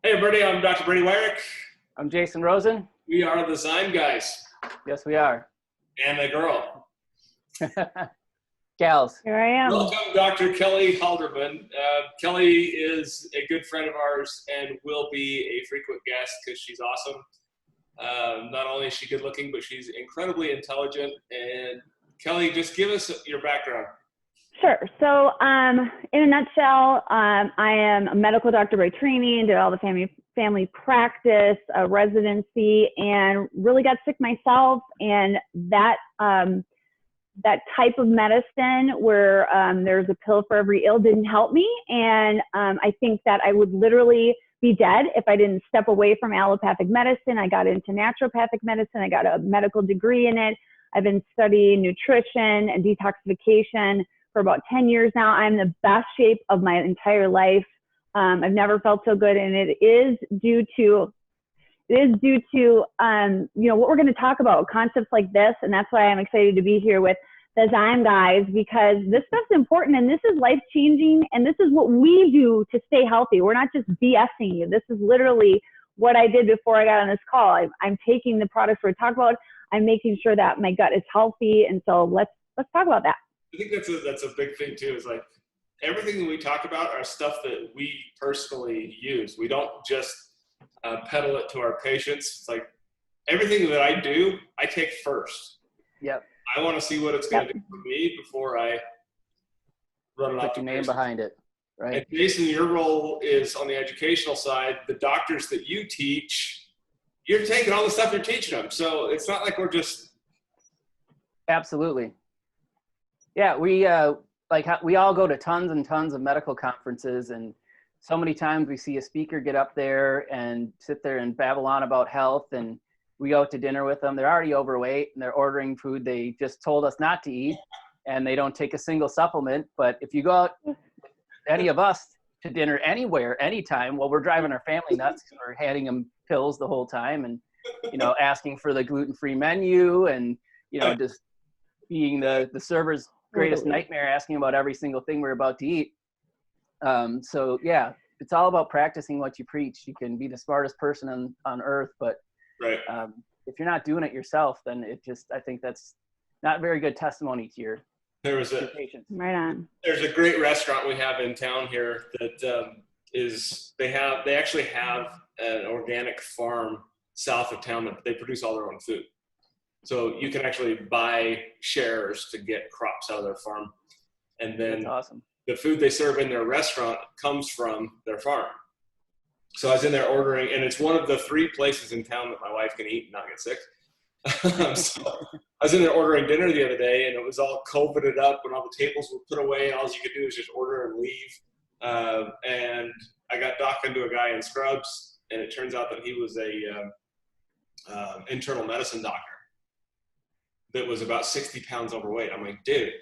Hey everybody, I'm Dr. Brady Wyrick. I'm Jason Rosen. We are the XYM Guys. Yes, we are. And a girl. Gals. Here I am. Welcome, Dr. Kelly Halderman. Kelly is a good friend of ours and will be a frequent guest because she's awesome. Not only is she good looking, but she's incredibly intelligent. And Kelly, just give us your background. Sure. So in a nutshell, I am a medical doctor by training, did all the family practice, residency, and really got sick myself. And that type of medicine where there's a pill for every ill didn't help me. And I think that I would literally be dead if I didn't step away from allopathic medicine. I got into naturopathic medicine. I got a medical degree in it. I've been studying nutrition and detoxification for about 10 years now. I'm in the best shape of my entire life. I've never felt so good, and it is due to what we're going to talk about, concepts like this, and that's why I'm excited to be here with the XYM Guys, because this stuff's important and this is life-changing, and this is what we do to stay healthy. We're not just BSing you. This is literally what I did before I got on this call. I'm taking the products we're talking about. I'm making sure that my gut is healthy, and so let's talk about that. I think that's a big thing too, is like everything that we talk about are stuff that we personally use. We don't just peddle it to our patients. It's like everything that I do, I take first. Yep. I want to see what it's going to do for me before I run it off. Put your name behind it, right? And Jason, your role is on the educational side. The doctors that you teach, you're taking all the stuff you're teaching them. So it's not like we're just. Absolutely. Yeah, we all go to tons and tons of medical conferences, and so many times we see a speaker get up there and sit there and babble on about health, and we go out to dinner with them. They're already overweight and they're ordering food they just told us not to eat, and they don't take a single supplement. But if you go out, any of us, to dinner anywhere, anytime, well, we're driving our family nuts because we're handing them pills the whole time, and asking for the gluten-free menu, and just being the server's greatest nightmare, asking about every single thing we're about to eat. So yeah, it's all about practicing what you preach. You can be the smartest person on earth, but right. If you're not doing it yourself, then I think that's not very good testimony to your patients. Right on. There's a great restaurant we have in town here that they actually have an organic farm south of town that they produce all their own food. So you can actually buy shares to get crops out of their farm. And then That's awesome. The food they serve in their restaurant comes from their farm. So I was in there ordering, and it's one of the 3 places in town that my wife can eat and not get sick. So I was in there ordering dinner the other day, and it was all COVIDed up, and all the tables were put away, and all you could do is just order and leave. And I got docked into a guy in scrubs, and it turns out that he was a internal medicine doctor that was about 60 pounds overweight. I'm like, dude.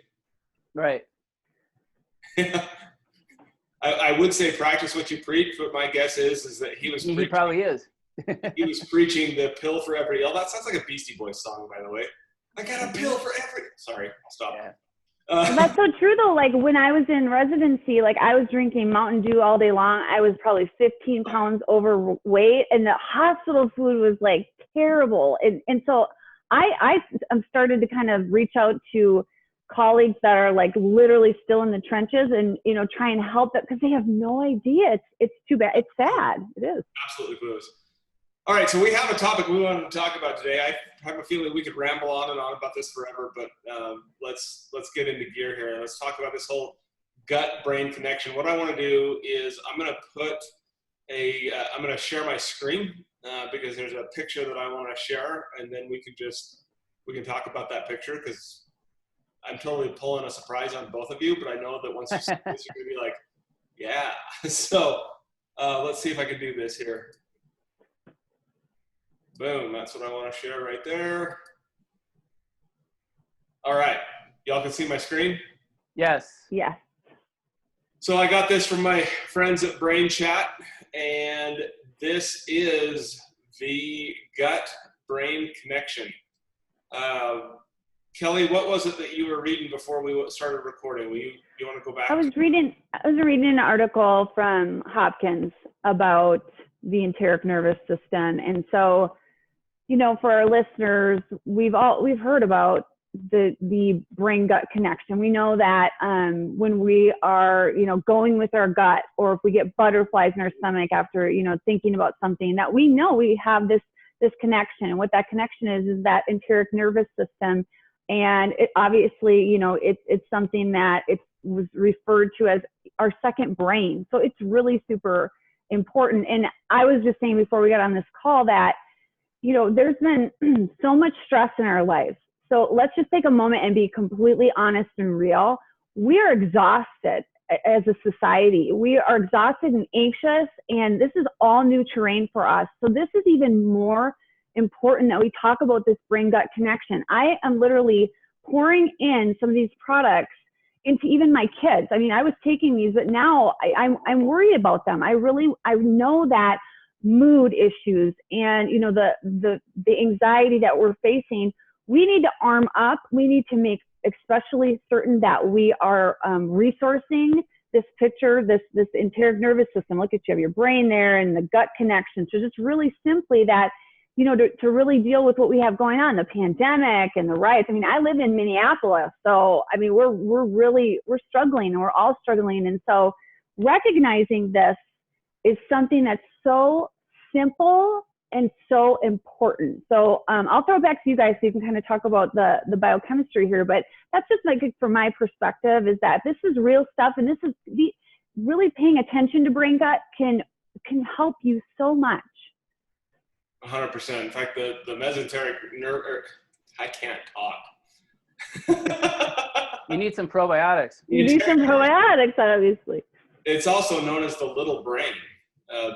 Right. I would say practice what you preach, but my guess is that he was preaching. He probably is. He was preaching the pill for every ill. That sounds like a Beastie Boys song, by the way. I got a pill for every. Sorry, I'll stop. Yeah. That's so true though. Like when I was in residency, like I was drinking Mountain Dew all day long. I was probably 15 pounds overweight, and the hospital food was like terrible. And so I started to kind of reach out to colleagues that are like literally still in the trenches and, try and help them because they have no idea. It's too bad. It's sad. It is. Absolutely blues. All right. So we have a topic we wanted to talk about today. I have a feeling we could ramble on and on about this forever, but let's get into gear here. Let's talk about this whole gut-brain connection. What I want to do is I'm going to share my screen because there's a picture that I want to share, and then we can talk about that picture because I'm totally pulling a surprise on both of you, but I know that once you see this, you're going to be like, yeah. So let's see if I can do this here. Boom, that's what I want to share right there. All right, y'all can see my screen? Yes. Yeah. So I got this from my friends at Brain Chat, and this is the gut-brain connection. Kelly, what was it that you were reading before we started recording? You want to go back? I was reading an article from Hopkins about the enteric nervous system. And so, you know, for our listeners, we've heard about the brain gut connection. We know that when we are, you know, going with our gut, or if we get butterflies in our stomach after, you know, thinking about something, that we know we have this connection. And what that connection is that enteric nervous system. And it obviously, you know, it's something that it was referred to as our second brain. So it's really super important. And I was just saying before we got on this call that, you know, there's been so much stress in our lives. So let's just take a moment and be completely honest and real. We are exhausted as a society. We are exhausted and anxious, and this is all new terrain for us. So this is even more important that we talk about this brain gut connection. I am literally pouring in some of these products into even my kids. I mean, I was taking these, but now I'm worried about them. I know that mood issues and, you know, the anxiety that we're facing, we need to arm up. We need to make especially certain that we are resourcing this picture, this enteric nervous system. Look at you have your brain there and the gut connection. So just really simply that, you know, to really deal with what we have going on, the pandemic and the riots. I mean, I live in Minneapolis, so I mean, we're struggling, and we're all struggling. And so recognizing this is something that's so simple and so important. So I'll throw it back to you guys so you can kind of talk about the biochemistry here, but that's just like from my perspective is that this is real stuff, and this is really paying attention to brain gut can help you so much. 100%. In fact, the mesenteric nerve, I can't talk. You need some probiotics. You need some probiotics, obviously. It's also known as the little brain.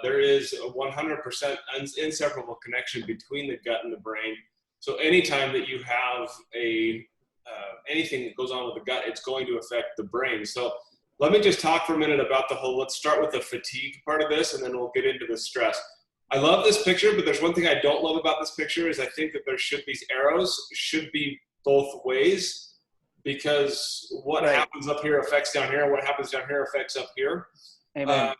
There is a 100% inseparable connection between the gut and the brain. So anytime that you have anything that goes on with the gut, it's going to affect the brain. So let me just talk for a minute about let's start with the fatigue part of this, and then we'll get into the stress. I love this picture, but there's one thing I don't love about this picture is I think that these arrows should be both ways, because what happens up here affects down here, and what happens down here affects up here. Amen.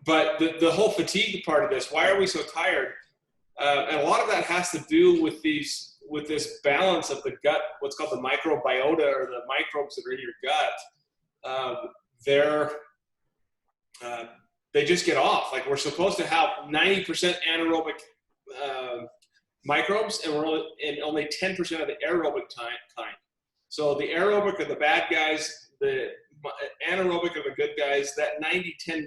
But the whole fatigue part of this, why are we so tired? And a lot of that has to do with this balance of the gut, what's called the microbiota, or the microbes that are in your gut. They just get off. Like, we're supposed to have 90% anaerobic microbes, and only 10% of the aerobic kind. So the aerobic are the bad guys, the anaerobic are the good guys. That 90-10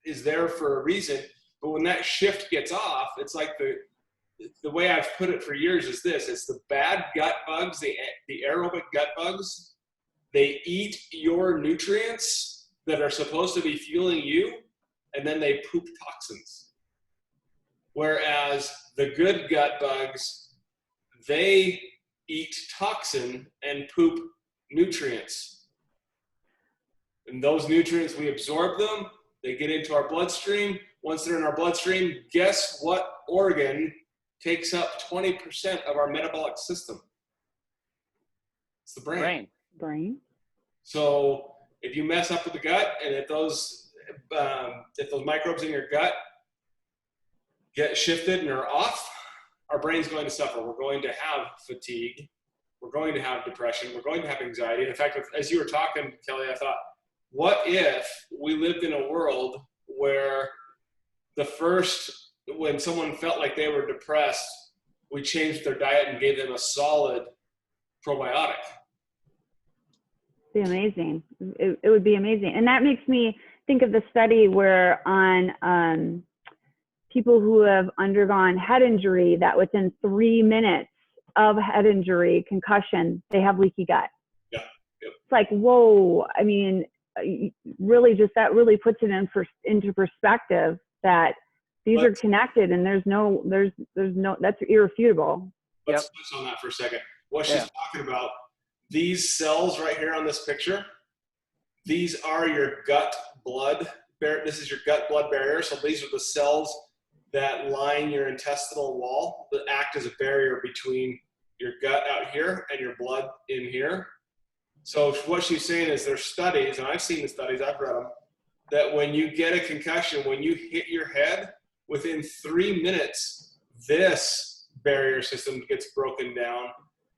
is there for a reason. But when that shift gets off, it's like the way I've put it for years is this: it's the bad gut bugs, the aerobic gut bugs. They eat your nutrients that are supposed to be fueling you, and then they poop toxins. Whereas the good gut bugs, they eat toxin and poop nutrients. And those nutrients, we absorb them, they get into our bloodstream. Once they're in our bloodstream, guess what organ takes up 20% of our metabolic system? It's the brain. Brain. So if you mess up with the gut, and if those microbes in your gut get shifted and are off, our brain's going to suffer. We're going to have fatigue. We're going to have depression. We're going to have anxiety. And in fact, as you were talking, Kelly, I thought, what if we lived in a world where when someone felt like they were depressed, we changed their diet and gave them a solid probiotic? It'd be amazing. It would be amazing. And that makes me think of the study where on people who have undergone head injury, that within 3 minutes of head injury, concussion, they have leaky gut. Yeah. Yep. It's like, whoa. I mean, really just that really puts it into perspective that these are connected, and there's no, that's irrefutable. Let's touch on that for a second. What she's talking about, these cells right here on this picture, these are your gut blood barrier. This is your gut blood barrier. So these are the cells that line your intestinal wall that act as a barrier between your gut out here and your blood in here. So what she's saying is there's studies, and I've seen the studies, I've read them, that when you get a concussion, when you hit your head, within 3 minutes, this barrier system gets broken down.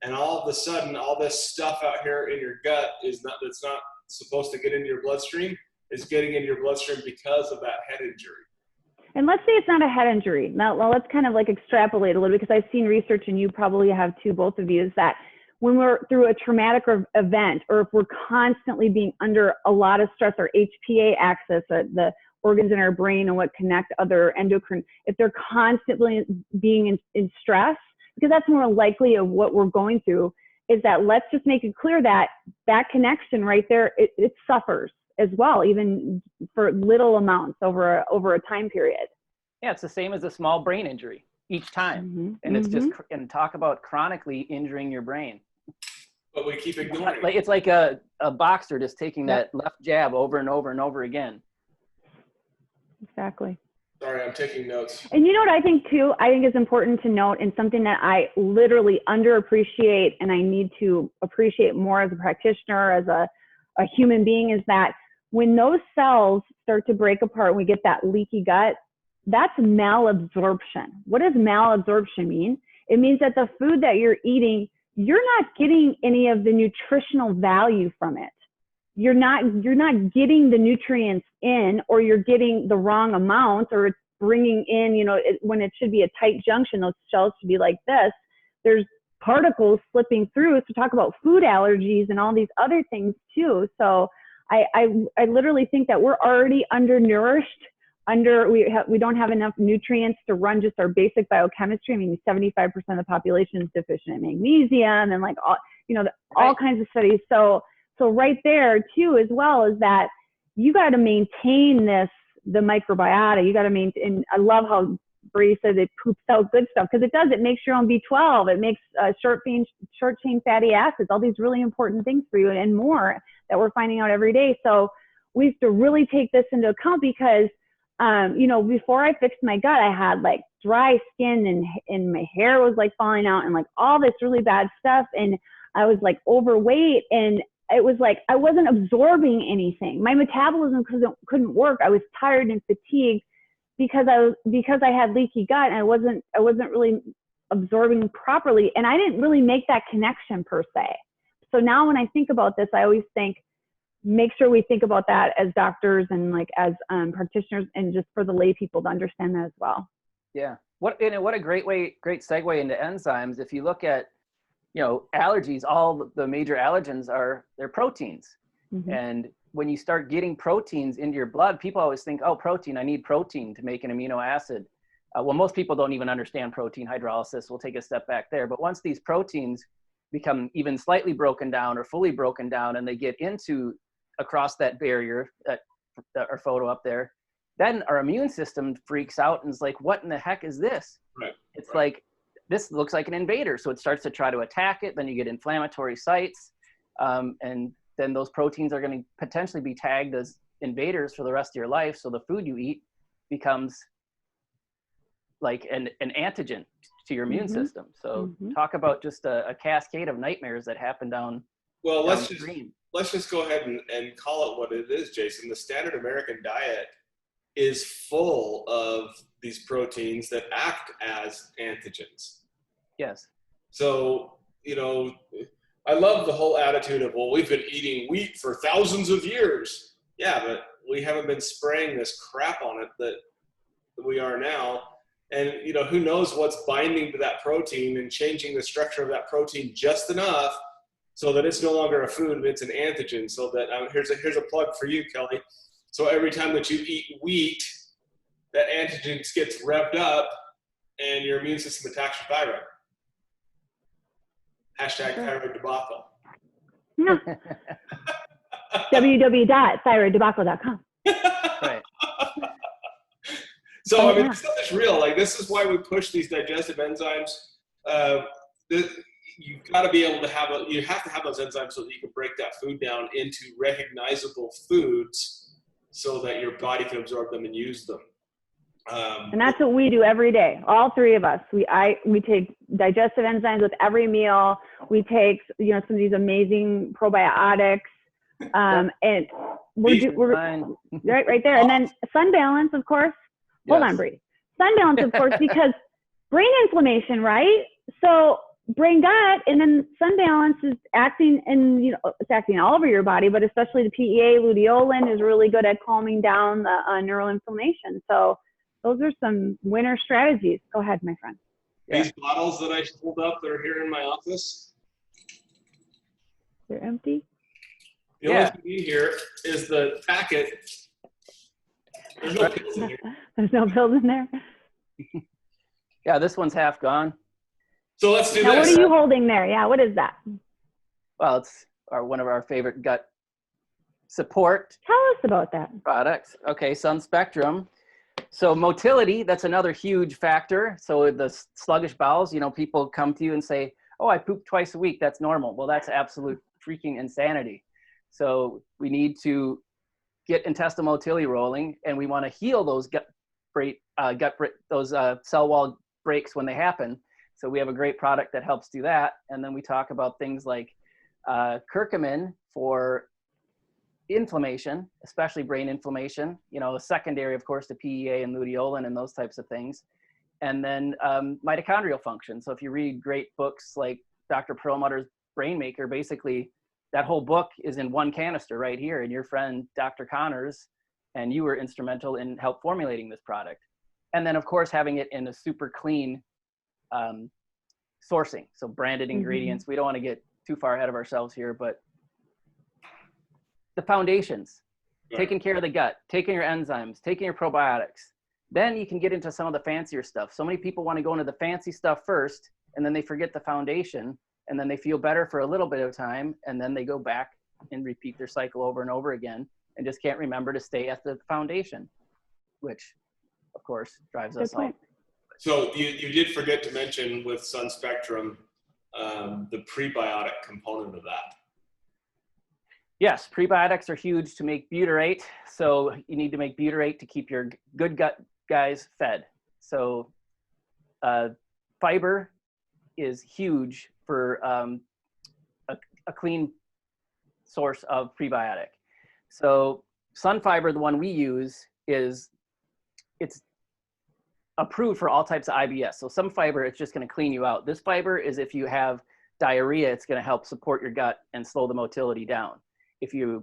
And all of a sudden, all this stuff out here in your gut that's not supposed to get into your bloodstream is getting into your bloodstream because of that head injury. And let's say it's not a head injury. Now, let's kind of like extrapolate a little bit, because I've seen research, and you probably have too, both of you, is that when we're through a traumatic event, or if we're constantly being under a lot of stress, our HPA axis, the organs in our brain and what connect other endocrine, if they're constantly being in stress, because that's more likely of what we're going through, is that let's just make it clear that that connection right there, it suffers as well, even for little amounts over a time period. Yeah, it's the same as a small brain injury each time. And it's just, and talk about chronically injuring your brain. But we keep ignoring it. It's like a boxer just taking that left jab over and over and over again. Exactly. Sorry, I'm taking notes. And you know what I think too? I think is important to note, and something that I literally underappreciate and I need to appreciate more as a practitioner, as a human being, is that when those cells start to break apart, we get that leaky gut, that's malabsorption. What does malabsorption mean? It means that the food that you're eating, you're not getting any of the nutritional value from it. You're not getting the nutrients in, or you're getting the wrong amount, or it's bringing in, when it should be a tight junction, those shells should be like this. There's particles slipping through. So talk about food allergies and all these other things too. So I literally think that we're already undernourished. We don't have enough nutrients to run just our basic biochemistry. I mean, 75% of the population is deficient in magnesium, and like all kinds of studies. So right there too, as well, is that you got to maintain the microbiota. You got to maintain. I love how Brady said it poops out good stuff, because it does. It makes your own B12. It makes short chain fatty acids. All these really important things for you, and more that we're finding out every day. So we have to really take this into account, because before I fixed my gut, I had like dry skin, and my hair was like falling out, and like all this really bad stuff, and I was like overweight, and it was like I wasn't absorbing anything. My metabolism couldn't work. I was tired and fatigued because I had leaky gut, and I wasn't really absorbing properly, and I didn't really make that connection per se. So now when I think about this, I always think, make sure we think about that as doctors and like as practitioners, and just for the lay people to understand that as well. Yeah. What a great segue into enzymes. If you look at, allergies, all the major allergens they're proteins. And when you start getting proteins into your blood, people always think, oh, protein, I need protein to make an amino acid. Well, most people don't even understand protein hydrolysis. We'll take a step back there. But once these proteins become even slightly broken down or fully broken down, and they get across that barrier, our photo up there, then our immune system freaks out and is like, what in the heck is this? Right. It's like, this looks like an invader. So it starts to try to attack it. Then you get inflammatory sites. And then those proteins are going to potentially be tagged as invaders for the rest of your life. So the food you eat becomes like an antigen to your immune system. So talk about just a cascade of nightmares that happen down. Well, let's just go ahead and call it what it is, Jason. The standard American diet is full of these proteins that act as antigens. Yes. So, I love the whole attitude of, well, we've been eating wheat for thousands of years. Yeah, but we haven't been spraying this crap on it that we are now. And, who knows what's binding to that protein and changing the structure of that protein just enough so that it's no longer a food, it's an antigen. So that here's a plug for you, Kelly. So every time that you eat wheat, that antigen gets revved up and your immune system attacks your thyroid. #thyroid debacle. Yeah. www.thyroiddebacle.com. Right. So, this stuff is real. Like, this is why we push these digestive enzymes. You've got to be able to you have to have those enzymes so that you can break that food down into recognizable foods so that your body can absorb them and use them. And that's what we do every day. All three of us. We take digestive enzymes with every meal. We take, some of these amazing probiotics. And we're right there. And then sun balance, of course. Hold on, Brady. Sun balance, of course, because brain inflammation, right? So brain gut, and then sun balance is acting, and it's acting all over your body, but especially the PEA, luteolin is really good at calming down the neural inflammation. So those are some winner strategies. Go ahead, my friend. These bottles that I pulled up that are here in my office, they're empty. The only thing in here is the packet. There's no pills in here. There's no pills in there. Yeah, this one's half gone. So let's do now, this. What are you holding there? Yeah, what is that? Well, it's one of our favorite gut support. Tell us about that. Products. Okay, Sun Spectrum. So motility, that's another huge factor. So the sluggish bowels, people come to you and say, oh, I poop twice a week. That's normal. Well, that's absolute freaking insanity. So we need to get intestinal motility rolling, and we want to heal those cell wall breaks when they happen. So we have a great product that helps do that. And then we talk about things like curcumin for inflammation, especially brain inflammation, secondary, of course, to PEA and luteolin and those types of things. And then mitochondrial function. So if you read great books like Dr. Perlmutter's Brain Maker, basically that whole book is in one canister right here. And your friend, Dr. Connors, and you were instrumental in help formulating this product. And then, of course, having it in a super clean sourcing. So branded ingredients. We don't want to get too far ahead of ourselves here, but the foundations, taking care of the gut, taking your enzymes, taking your probiotics. Then you can get into some of the fancier stuff. So many people want to go into the fancy stuff first, and then they forget the foundation, and then they feel better for a little bit of time, and then they go back and repeat their cycle over and over again and just can't remember to stay at the foundation, which, of course, drives us all. So you did forget to mention with Sun Spectrum the prebiotic component of that. Yes, prebiotics are huge to make butyrate. So you need to make butyrate to keep your good gut guys fed. So fiber is huge for a clean source of prebiotic. So Sun Fiber, the one we use, it's approved for all types of IBS. So some fiber, it's just going to clean you out. This fiber is if you have diarrhea, it's going to help support your gut and slow the motility down.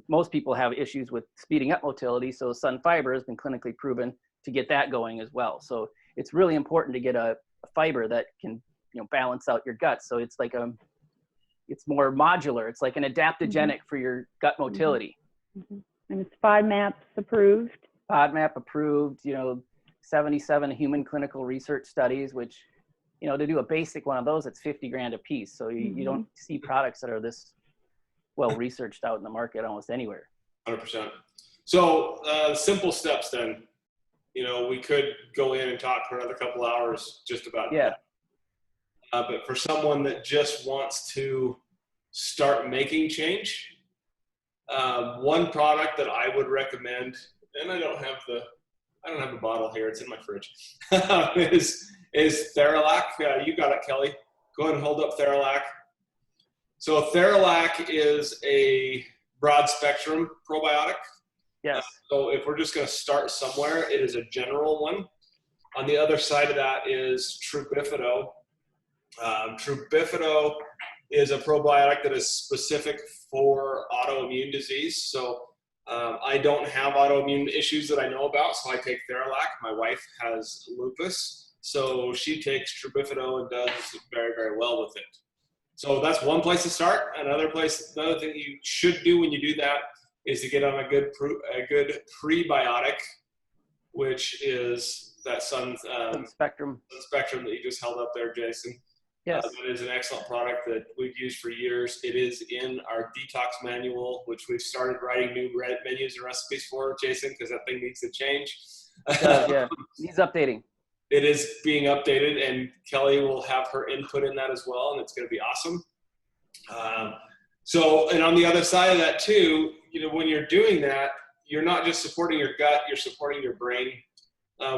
Most people have issues with speeding up motility, so Sun Fiber has been clinically proven to get that going as well. So it's really important to get a fiber that can, balance out your gut. So it's like it's more modular. It's like an adaptogenic for your gut motility. And it's FODMAP approved. FODMAP approved, 77 human clinical research studies, which, to do a basic one of those, it's $50,000 a piece. So you don't see products that are this well researched out in the market almost anywhere. 100%. So simple steps then. We could go in and talk for another couple hours just about that. But for someone that just wants to start making change, one product that I would recommend, and I don't have the bottle here, it's in my fridge, is Theralac. You got it, Kelly. Go ahead and hold up Theralac. So Theralac is a broad spectrum probiotic. Yes. So if we're just going to start somewhere, it is a general one. On the other side of that is Trubifido. Trubifido is a probiotic that is specific for autoimmune disease. So I don't have autoimmune issues that I know about, so I take Theralac. My wife has lupus, so she takes Trubifido and does very, very well with it. So that's one place to start. Another thing you should do when you do that is to get on a good prebiotic, which is that Sun Spectrum that you just held up there, Jason. Yes. That is an excellent product that we've used for years. It is in our detox manual, which we've started writing new menus and recipes for, Jason, because that thing needs to change. Yeah, needs updating. It is being updated, and Kelly will have her input in that as well, and it's going to be awesome. And on the other side of that too, when you're doing that, you're not just supporting your gut, you're supporting your brain.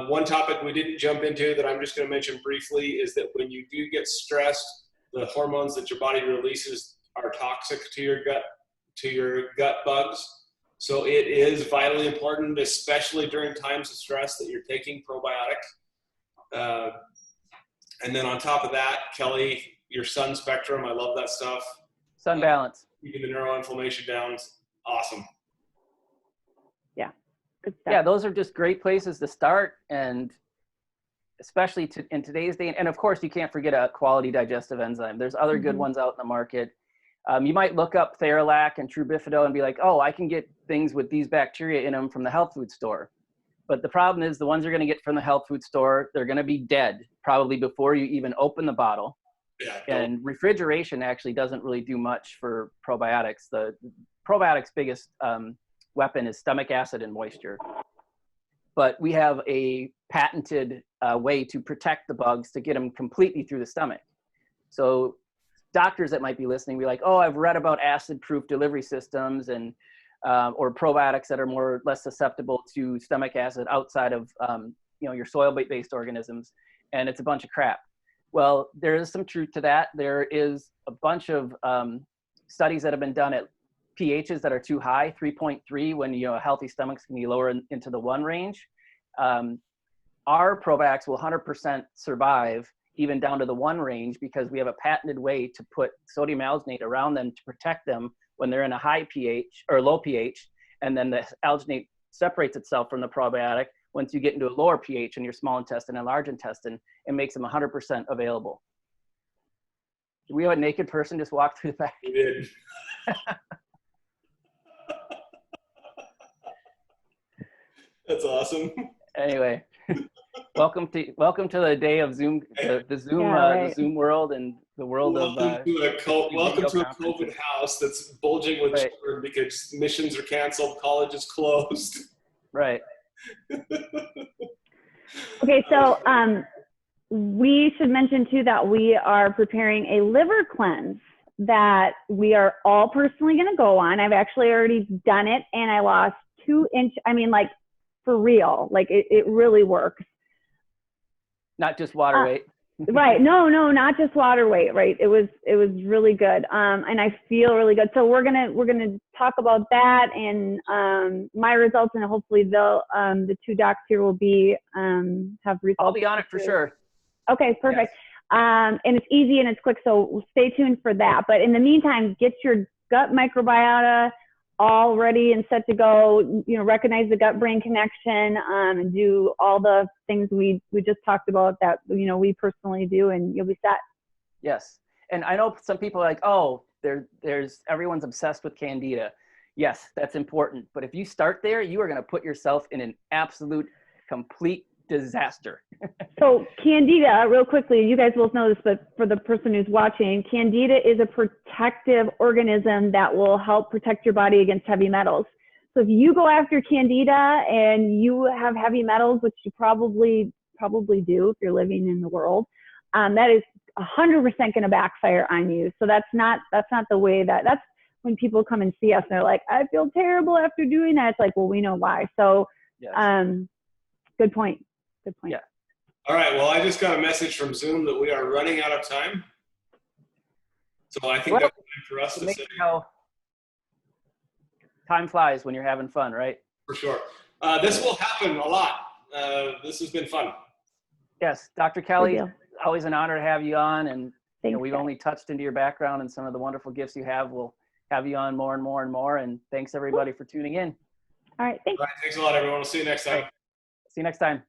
One topic we didn't jump into that I'm just going to mention briefly is that when you do get stressed, the hormones that your body releases are toxic to your gut bugs. So it is vitally important, especially during times of stress, that you're taking probiotic. And then on top of that, Kelly, your sun spectrum, I love that stuff. Sun balance. Keeping the neuroinflammation down, awesome. Yeah, good stuff. Yeah, those are just great places to start, and especially in today's day. And of course, you can't forget a quality digestive enzyme. There's other good ones out in the market. You might look up Theralac and True Bifido and be like, oh, I can get things with these bacteria in them from the health food store. But the problem is the ones you're going to get from the health food store, they're going to be dead probably before you even open the bottle. Yeah, and refrigeration actually doesn't really do much for probiotics. The probiotics' biggest weapon is stomach acid and moisture. But we have a patented way to protect the bugs to get them completely through the stomach. So doctors that might be listening be like, oh, I've read about acid-proof delivery systems and or probiotics that are more or less susceptible to stomach acid outside of your soil-based organisms, and it's a bunch of crap. Well, there is some truth to that. There is a bunch of studies that have been done at pHs that are too high, 3.3, when healthy stomachs can be lower into the 1 range. Our probiotics will 100% survive even down to the 1 range because we have a patented way to put sodium alginate around them to protect them when they're in a high pH or low pH, and then the alginate separates itself from the probiotic. Once you get into a lower pH in your small intestine and large intestine, it makes them 100% available. Did we have a naked person just walk through the back? we did. That's awesome. Anyway, welcome to the day of Zoom, the Zoom world and the world welcome of welcome to a COVID house that's bulging with children because missions are canceled, college is closed. Right. Okay, so we should mention too that we are preparing a liver cleanse that we are all personally going to go on. I've actually already done it, and I lost 2 inches. I mean, like, for real, like it really works. Not just water weight. Right. No, not just water weight. Right. It was really good. And I feel really good. So we're going to talk about that and my results, and hopefully they'll, the 2 docs here will be, have results. I'll be on it for sure. Okay, perfect. Yes. And it's easy and it's quick. So stay tuned for that. But in the meantime, get your gut microbiota all ready and set to go, recognize the gut-brain connection, and do all the things we just talked about that, we personally do, and you'll be set. Yes. And I know some people are like, oh, everyone's obsessed with Candida. Yes, that's important. But if you start there, you are going to put yourself in an absolute, complete disaster. So Candida, real quickly, you guys will know this, but for the person who's watching, Candida is a protective organism that will help protect your body against heavy metals. So if you go after Candida and you have heavy metals, which you probably do if you're living in the world, that is 100% going to backfire on you. So that's not the way that's when people come and see us and they're like, I feel terrible after doing that. It's like, well, we know why. So, yes. Good point. Good point. Yeah. All right. Well, I just got a message from Zoom that we are running out of time. So I think that's time for us to say. Time flies when you're having fun, right? For sure. This will happen a lot. This has been fun. Yes. Dr. Kelly, always an honor to have you on. And we've guys. only touched into your background and some of the wonderful gifts you have. We'll have you on more and more and more. And thanks everybody for tuning in. All right. Thanks. All right. Thanks a lot, everyone. We'll see you next time. See you next time.